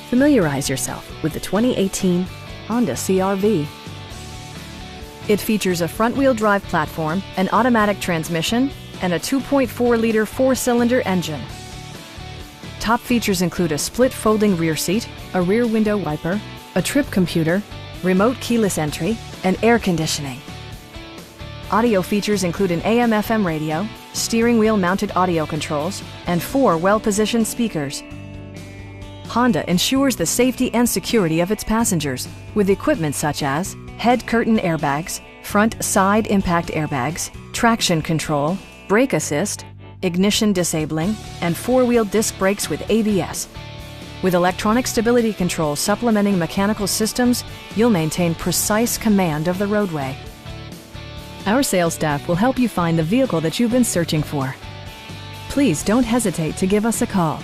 Familiarize yourself with the 2018 Honda CR-V. It features a front-wheel drive platform, an automatic transmission, and a 2.4-liter four-cylinder engine. Top features include a split folding rear seat, a rear window wiper, a trip computer, remote keyless entry, and air conditioning. Audio features include an AM/FM radio, steering wheel mounted audio controls, and 4 well-positioned speakers. Honda ensures the safety and security of its passengers with equipment such as head curtain airbags, front side impact airbags, traction control, brake assist, ignition disabling, and 4-wheel disc brakes with ABS. With electronic stability control supplementing mechanical systems, you'll maintain precise command of the roadway. Our sales staff will help you find the vehicle that you've been searching for. Please don't hesitate to give us a call.